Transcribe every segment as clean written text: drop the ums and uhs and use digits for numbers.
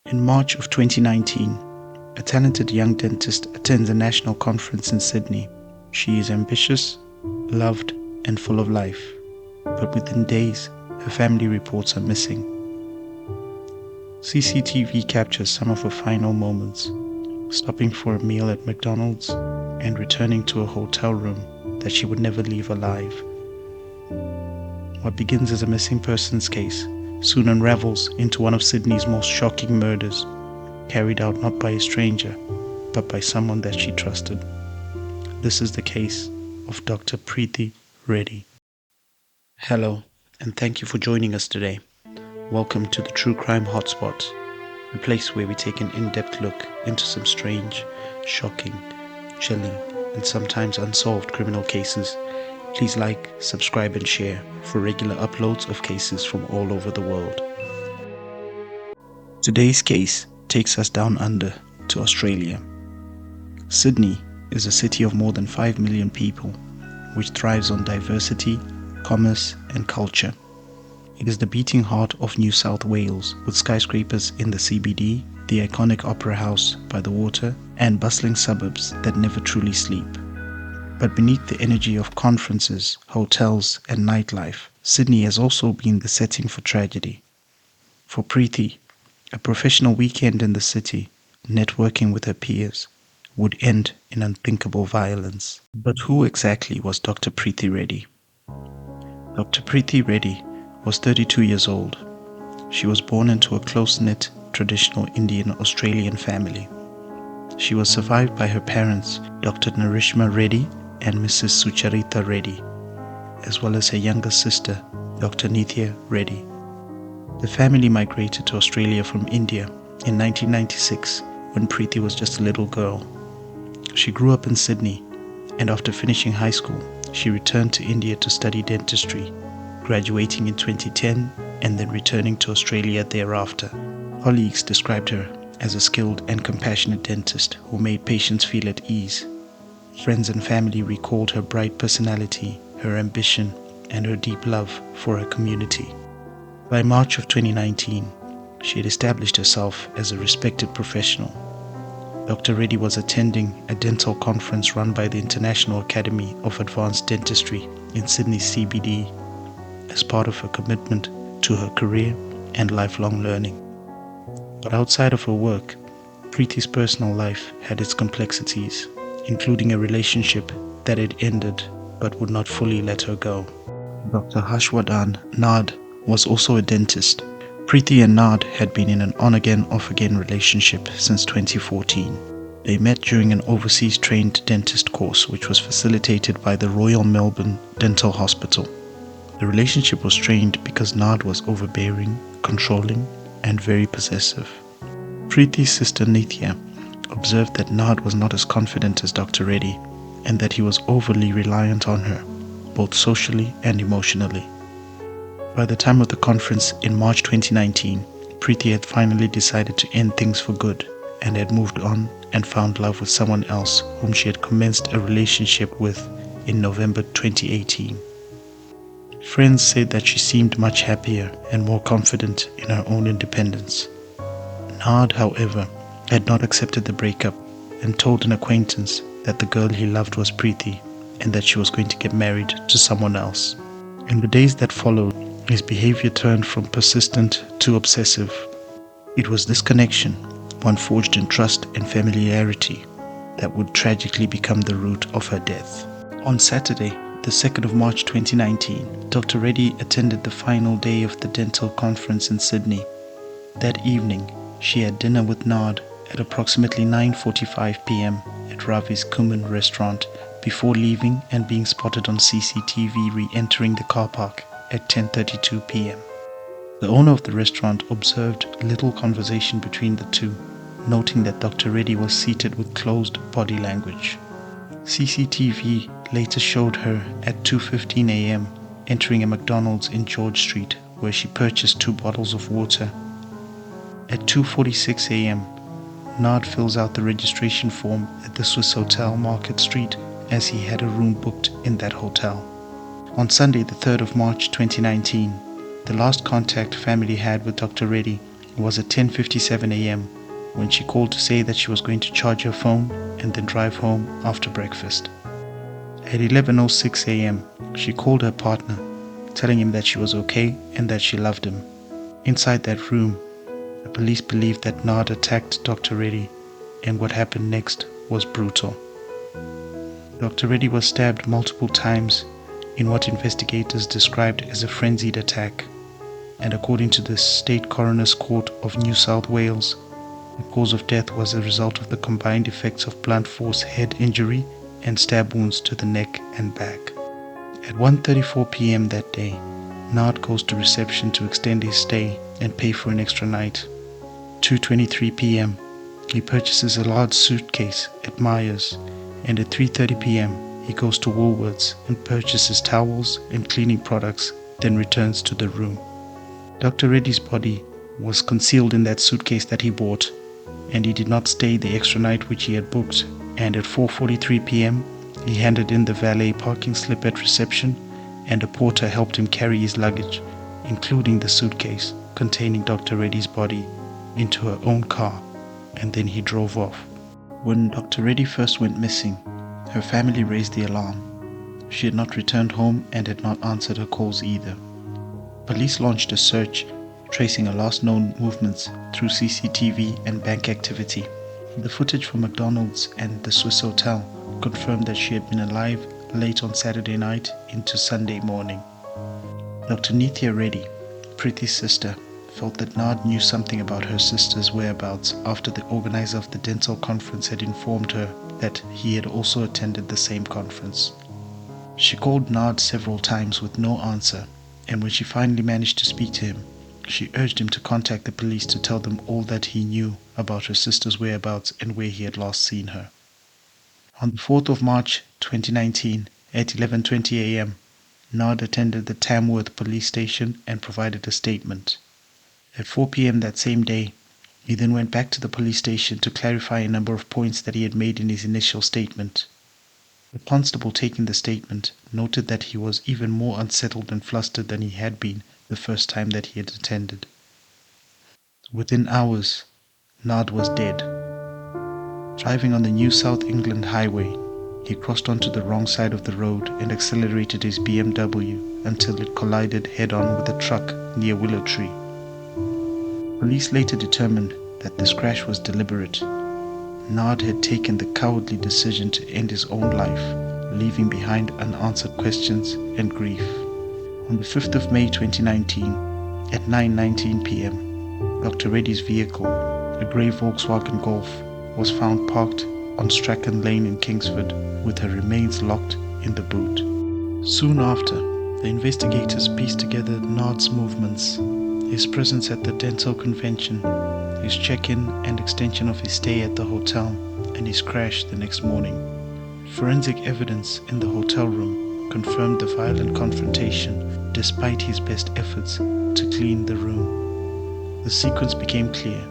In March of 2019, a talented young dentist attends a national conference in Sydney. She is ambitious, loved, and full of life. But within days, her family reports are missing. CCTV captures some of her final moments, stopping for a meal at McDonald's and returning to a hotel room that she would never leave alive. What begins as a missing persons case soon unravels into one of Sydney's most shocking murders, carried out not by a stranger, but by someone that she trusted. This is the case of Dr. Preethi Reddy. Hello, and thank you for joining us today. Welcome to the True Crime Hotspot, a place where we take an in-depth look into some strange, shocking, chilling, and sometimes unsolved criminal cases. Please like, subscribe, and share for regular uploads of cases from all over the world. Today's case takes us down under to Australia. Sydney is a city of more than 5 million people, which thrives on diversity, commerce, and culture. It is the beating heart of New South Wales, with skyscrapers in the CBD, the iconic Opera House by the water, and bustling suburbs that never truly sleep. But beneath the energy of conferences, hotels, and nightlife, Sydney has also been the setting for tragedy. For Preethi, a professional weekend in the city, networking with her peers, would end in unthinkable violence. But who exactly was Dr. Preethi Reddy? Dr. Preethi Reddy was 32 years old. She was born into a close-knit, traditional Indian-Australian family. She was survived by her parents, Dr. Narishma Reddy and Mrs. Sucharita Reddy, as well as her younger sister, Dr. Nithya Reddy. The family migrated to Australia from India in 1996 when Preethi was just a little girl. She grew up in Sydney, and after finishing high school, she returned to India to study dentistry, graduating in 2010 and then returning to Australia thereafter. Colleagues described her as a skilled and compassionate dentist who made patients feel at ease. Friends and family recalled her bright personality, her ambition, and her deep love for her community. By March of 2019, she had established herself as a respected professional. Dr. Reddy was attending a dental conference run by the International Academy of Advanced Dentistry in Sydney's CBD as part of her commitment to her career and lifelong learning. But outside of her work, Preethi's personal life had its complexities, including a relationship that had ended but would not fully let her go. Dr. Harshvardhan Nard was also a dentist. Preethi and Nard had been in an on-again, off-again relationship since 2014. They met during an overseas trained dentist course which was facilitated by the Royal Melbourne Dental Hospital. The relationship was strained because Nard was overbearing, controlling, and very possessive. Preethi's sister Nithya observed that Nard was not as confident as Dr. Reddy and that he was overly reliant on her, both socially and emotionally. By the time of the conference in March 2019, Preethi had finally decided to end things for good and had moved on and found love with someone else whom she had commenced a relationship with in November 2018. Friends said that she seemed much happier and more confident in her own independence. Nard, however, had not accepted the breakup and told an acquaintance that the girl he loved was Preethi and that she was going to get married to someone else. In the days that followed, his behavior turned from persistent to obsessive. It was this connection, one forged in trust and familiarity, that would tragically become the root of her death. On Saturday, the 2nd of March 2019, Dr. Reddy attended the final day of the dental conference in Sydney. That evening, she had dinner with Nard at approximately 9:45 p.m. at Ravi's Kuman restaurant before leaving and being spotted on CCTV re-entering the car park at 10:32 p.m. The owner of the restaurant observed little conversation between the two, noting that Dr. Reddy was seated with closed body language. CCTV later showed her at 2:15 a.m. entering a McDonald's in George Street, where she purchased 2 bottles of water. At 2:46 a.m., Nard fills out the registration form at the Swiss Hotel Market Street as he had a room booked in that hotel. On Sunday, the 3rd of March 2019, the last contact family had with Dr. Reddy was at 10:57 a.m. when she called to say that she was going to charge her phone and then drive home after breakfast. At 11:06 a.m., she called her partner, telling him that she was okay and that she loved him. Inside that room, the police believed that Nard attacked Dr. Reddy, and what happened next was brutal. Dr. Reddy was stabbed multiple times in what investigators described as a frenzied attack, and according to the State Coroner's Court of New South Wales, the cause of death was a result of the combined effects of blunt force head injury and stab wounds to the neck and back. At 1:34 p.m. that day, Nard goes to reception to extend his stay and pay for an extra night. 2:23 p.m., he purchases a large suitcase at Myers, and at 3:30 p.m., he goes to Woolworths and purchases towels and cleaning products, then returns to the room. Dr. Reddy's body was concealed in that suitcase that he bought, and he did not stay the extra night which he had booked, and at 4:43 p.m. he handed in the valet parking slip at reception, and a porter helped him carry his luggage, including the suitcase containing Dr. Reddy's body, into her own car, and then he drove off. When Dr. Reddy first went missing, her family raised the alarm. She had not returned home and had not answered her calls either. Police launched a search, tracing her last known movements through CCTV and bank activity. The footage from McDonald's and the Swiss Hotel confirmed that she had been alive late on Saturday night into Sunday morning. Dr. Preethi Reddy, Preethi's sister, felt that Nard knew something about her sister's whereabouts after the organizer of the dental conference had informed her that he had also attended the same conference. She called Nard several times with no answer, and when she finally managed to speak to him, she urged him to contact the police to tell them all that he knew about her sister's whereabouts and where he had last seen her. On the 4th of March 2019, at 11:20 a.m., Nard attended the Tamworth police station and provided a statement. At 4 p.m. that same day, he then went back to the police station to clarify a number of points that he had made in his initial statement. The constable taking the statement noted that he was even more unsettled and flustered than he had been the first time that he had attended. Within hours, Nard was dead. Driving on the New South England highway, he crossed onto the wrong side of the road and accelerated his BMW until it collided head-on with a truck near Willow Tree. Police later determined that this crash was deliberate. Nard had taken the cowardly decision to end his own life, leaving behind unanswered questions and grief. On the 5th of May 2019, at 9:19 p.m., Dr. Reddy's vehicle, a grey Volkswagen Golf, was found parked on Strachan Lane in Kingsford with her remains locked in the boot. Soon after, the investigators pieced together Nard's movements, his presence at the dental convention, his check-in and extension of his stay at the hotel, and his crash the next morning. Forensic evidence in the hotel room confirmed the violent confrontation despite his best efforts to clean the room. The sequence became clear.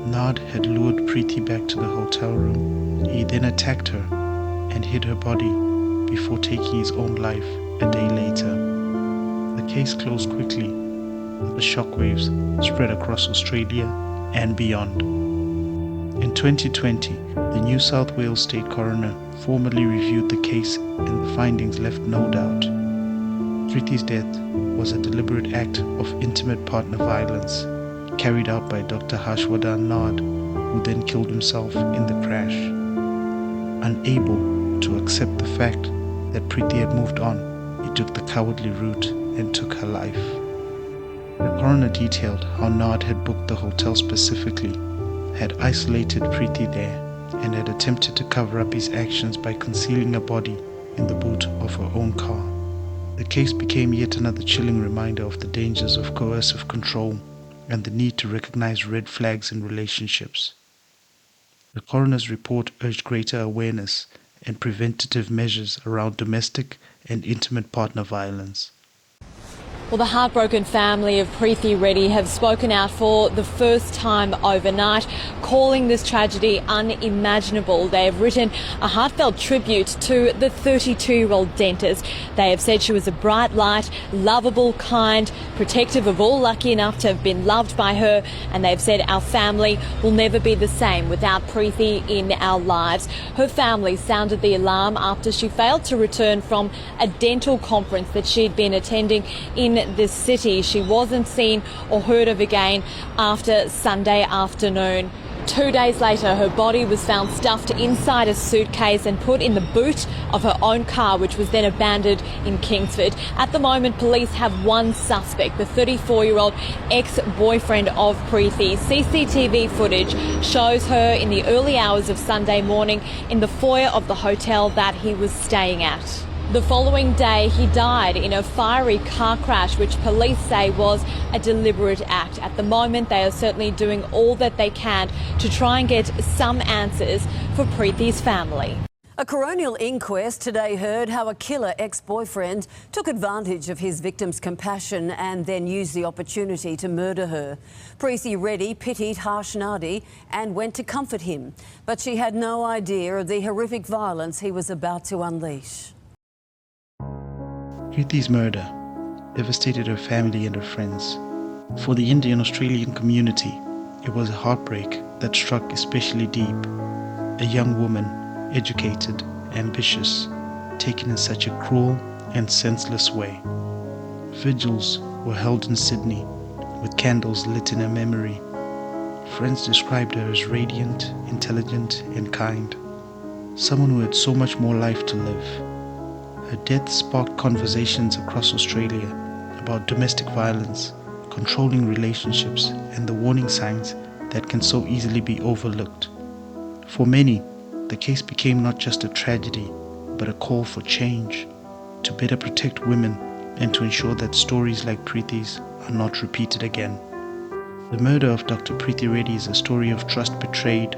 Nard had lured Preethi back to the hotel room. He then attacked her and hid her body before taking his own life a day later. The case closed quickly, the shockwaves spread across Australia and beyond. In 2020, the New South Wales State Coroner formally reviewed the case and the findings left no doubt. Preethi's death was a deliberate act of intimate partner violence carried out by Dr. Harshvardhan Nard, who then killed himself in the crash. Unable to accept the fact that Preethi had moved on, he took the cowardly route and took her life. The coroner detailed how Nard had booked the hotel specifically, had isolated Preethi there, and had attempted to cover up his actions by concealing a body in the boot of her own car. The case became yet another chilling reminder of the dangers of coercive control and the need to recognize red flags in relationships. The coroner's report urged greater awareness and preventative measures around domestic and intimate partner violence. Well, the heartbroken family of Preethi Reddy have spoken out for the first time overnight, calling this tragedy unimaginable. They have written a heartfelt tribute to the 32-year-old dentist. They have said she was a bright light, lovable, kind, protective of all lucky enough to have been loved by her, and they've said our family will never be the same without Preethi in our lives. Her family sounded the alarm after she failed to return from a dental conference that she'd been attending in this city. She wasn't seen or heard of again after Sunday afternoon. 2 days later, her body was found stuffed inside a suitcase and put in the boot of her own car, which was then abandoned in Kingsford. At the moment, police have one suspect, the 34-year-old ex-boyfriend of Preethi. CCTV footage shows her in the early hours of Sunday morning in the foyer of the hotel that he was staying at. The following day, he died in a fiery car crash, which police say was a deliberate act. At the moment, they are certainly doing all that they can to try and get some answers for Preethi's family. A coronial inquest today heard how a killer ex-boyfriend took advantage of his victim's compassion and then used the opportunity to murder her. Preethi Reddy pitied Harsh Nadi and went to comfort him, but she had no idea of the horrific violence he was about to unleash. Preethi's murder devastated her family and her friends. For the Indian-Australian community, it was a heartbreak that struck especially deep. A young woman, educated, ambitious, taken in such a cruel and senseless way. Vigils were held in Sydney, with candles lit in her memory. Friends described her as radiant, intelligent, and kind. Someone who had so much more life to live. Her death sparked conversations across Australia about domestic violence, controlling relationships, and the warning signs that can so easily be overlooked. For many, the case became not just a tragedy, but a call for change, to better protect women and to ensure that stories like Preethi's are not repeated again. The murder of Dr. Preethi Reddy is a story of trust betrayed,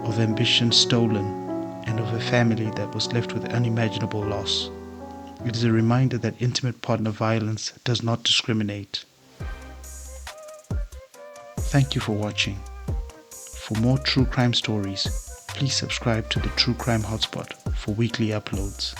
of ambition stolen, and of a family that was left with unimaginable loss. It is a reminder that intimate partner violence does not discriminate. Thank you for watching. For more true crime stories, please subscribe to the True Crime Hotspot for weekly uploads.